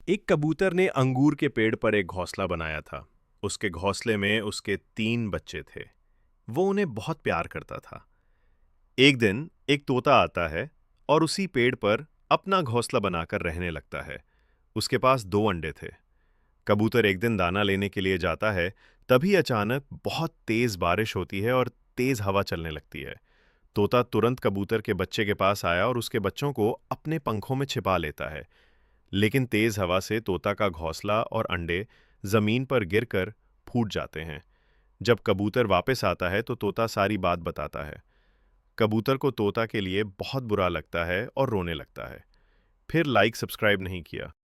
एक कबूतर ने अंगूर के पेड़ पर एक घोंसला बनाया था। उसके घोंसले में उसके 3 बच्चे थे। वो उन्हें बहुत प्यार करता था। एक दिन एक तोता आता है और उसी पेड़ पर अपना घोंसला बनाकर रहने लगता है। उसके पास 2 अंडे थे। कबूतर एक दिन दाना लेने के लिए जाता है। तभी अचानक बहुत तेज बारिश होती है और तेज हवा चलने लगती है। तोता तुरंत कबूतर के बच्चे के पास आया और उसके बच्चों को अपने पंखों में छिपा लेता है। लेकिन तेज हवा से तोता का घोंसला और अंडे जमीन पर गिरकर फूट जाते हैं। जब कबूतर वापस आता है तो तोता सारी बात बताता है। कबूतर को तोता के लिए बहुत बुरा लगता है और रोने लगता है। फिर लाइक सब्सक्राइब नहीं किया।